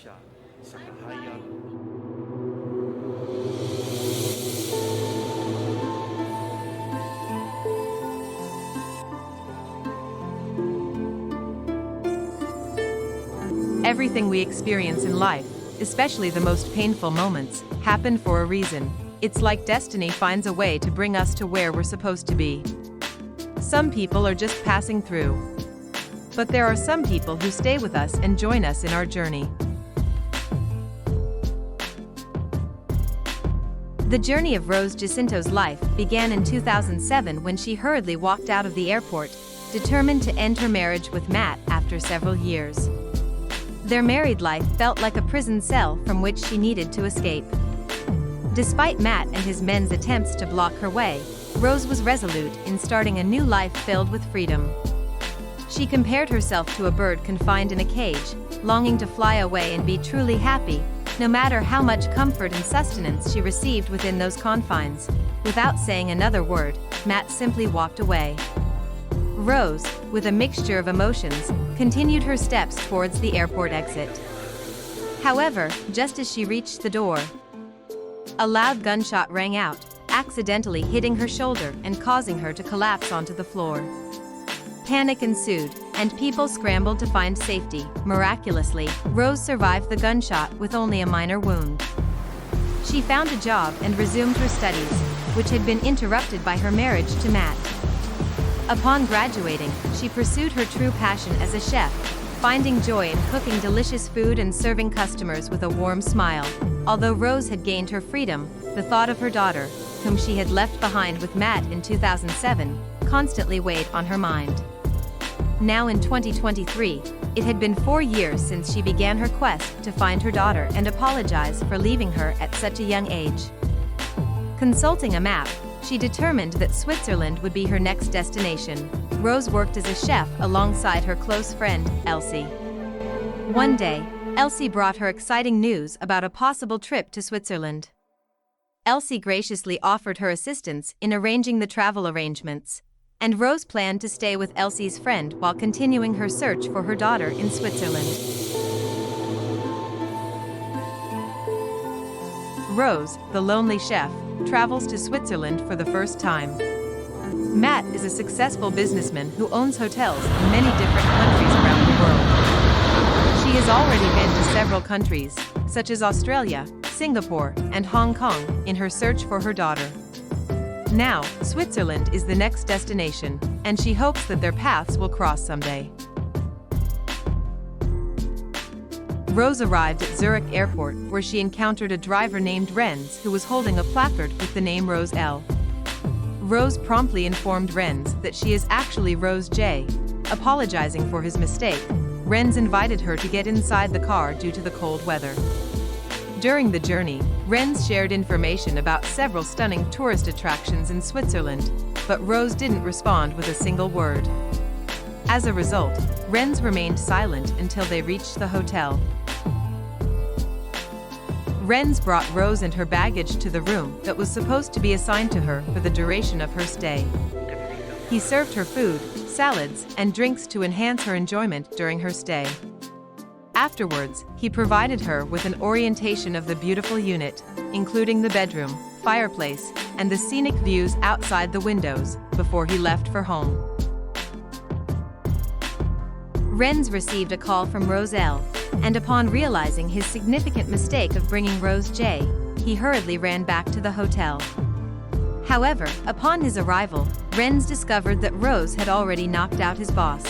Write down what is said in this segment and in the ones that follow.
siya sa kahayag. Everything we experience in life, especially the most painful moments, happen for a reason. It's like destiny finds a way to bring us to where we're supposed to be. Some people are just passing through. But there are some people who stay with us and join us in our journey. The journey of Rose Jacinto's life began in 2007 when she hurriedly walked out of the airport, determined to end her marriage with Matt after several years. Their married life felt like a prison cell from which she needed to escape. Despite Matt and his men's attempts to block her way, Rose was resolute in starting a new life filled with freedom. She compared herself to a bird confined in a cage, longing to fly away and be truly happy, no matter how much comfort and sustenance she received within those confines. Without saying another word, Matt simply walked away. Rose, with a mixture of emotions, continued her steps towards the airport exit. However, just as she reached the door, a loud gunshot rang out, accidentally hitting her shoulder and causing her to collapse onto the floor. Panic ensued, and people scrambled to find safety. Miraculously, Rose survived the gunshot with only a minor wound. She found a job and resumed her studies, which had been interrupted by her marriage to Matt. Upon graduating, she pursued her true passion as a chef, finding joy in cooking delicious food and serving customers with a warm smile. Although Rose had gained her freedom, the thought of her daughter, whom she had left behind with Matt in 2007, constantly weighed on her mind. Now in 2023, it had been 4 years since she began her quest to find her daughter and apologize for leaving her at such a young age. Consulting a map, she determined that Switzerland would be her next destination. Rose worked as a chef alongside her close friend, Elsie. One day, Elsie brought her exciting news about a possible trip to Switzerland. Elsie graciously offered her assistance in arranging the travel arrangements, and Rose planned to stay with Elsie's friend while continuing her search for her daughter in Switzerland. Rose, the lonely chef, travels to Switzerland for the first time. Matt is a successful businessman who owns hotels in many different countries around the world. She has already been to several countries, such as Australia, Singapore, and Hong Kong, in her search for her daughter. Now, Switzerland is the next destination, and she hopes that their paths will cross someday. Rose arrived at Zurich Airport, where she encountered a driver named Renz who was holding a placard with the name Rose L. Rose promptly informed Renz that she is actually Rose J. Apologizing for his mistake, Renz invited her to get inside the car due to the cold weather. During the journey, Renz shared information about several stunning tourist attractions in Switzerland, but Rose didn't respond with a single word. As a result, Renz remained silent until they reached the hotel. Renz brought Rose and her baggage to the room that was supposed to be assigned to her for the duration of her stay. He served her food, salads, and drinks to enhance her enjoyment during her stay. Afterwards, he provided her with an orientation of the beautiful unit, including the bedroom, fireplace, and the scenic views outside the windows, before he left for home. Renz received a call from Rose L, and upon realizing his significant mistake of bringing Rose J, he hurriedly ran back to the hotel. However, upon his arrival, Renz discovered that Rose had already knocked out his boss.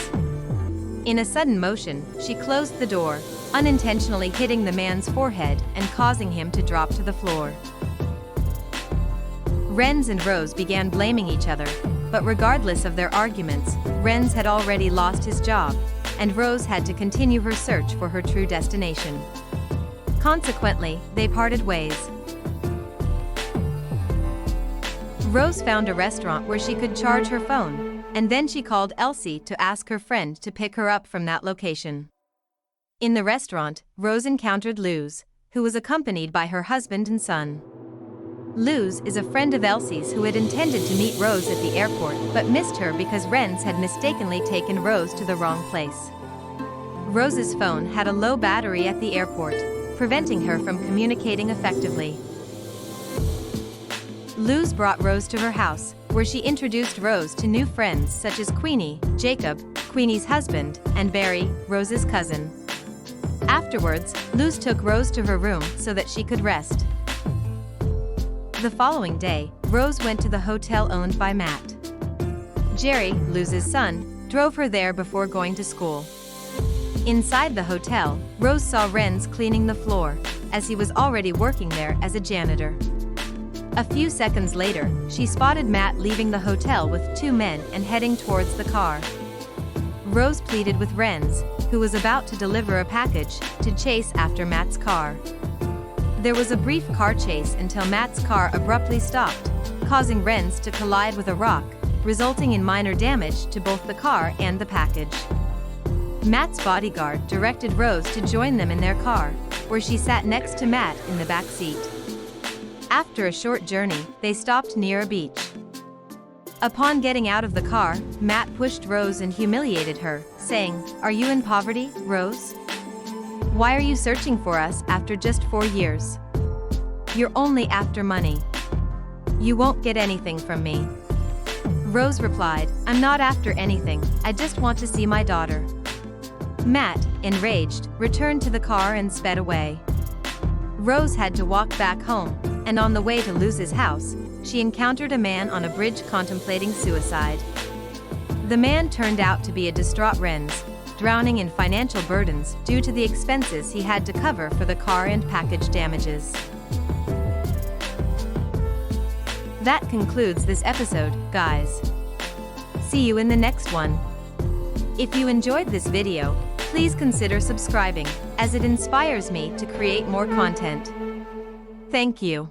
In a sudden motion, she closed the door, unintentionally hitting the man's forehead and causing him to drop to the floor. Renz and Rose began blaming each other, but regardless of their arguments, Renz had already lost his job, and Rose had to continue her search for her true destination. Consequently, they parted ways. Rose found a restaurant where she could charge her phone, and then she called Elsie to ask her friend to pick her up from that location. In the restaurant, Rose encountered Luz, who was accompanied by her husband and son. Luz is a friend of Elsie's who had intended to meet Rose at the airport but missed her because Renz had mistakenly taken Rose to the wrong place. Rose's phone had a low battery at the airport, preventing her from communicating effectively. Luz brought Rose to her house, where she introduced Rose to new friends such as Queenie, Jacob, Queenie's husband, and Barry, Rose's cousin. Afterwards, Luz took Rose to her room so that she could rest. The following day, Rose went to the hotel owned by Matt. Jerry, Luz's son, drove her there before going to school. Inside the hotel, Rose saw Renz cleaning the floor, as he was already working there as a janitor. A few seconds later, she spotted Matt leaving the hotel with two men and heading towards the car. Rose pleaded with Renz, who was about to deliver a package, to chase after Matt's car. There was a brief car chase until Matt's car abruptly stopped, causing Renz to collide with a rock, resulting in minor damage to both the car and the package. Matt's bodyguard directed Rose to join them in their car, where she sat next to Matt in the back seat. After a short journey, they stopped near a beach. Upon getting out of the car, Matt pushed Rose and humiliated her, saying, "Are you in poverty, Rose? Why are you searching for us after just 4 years? You're only after money. You won't get anything from me." Rose replied, "I'm not after anything, I just want to see my daughter." Matt, enraged, returned to the car and sped away. Rose had to walk back home, and on the way to Luz's house, she encountered a man on a bridge contemplating suicide. The man turned out to be a distraught Renz, drowning in financial burdens due to the expenses he had to cover for the car and package damages. That concludes this episode, guys. See you in the next one. If you enjoyed this video, please consider subscribing, as it inspires me to create more content. Thank you.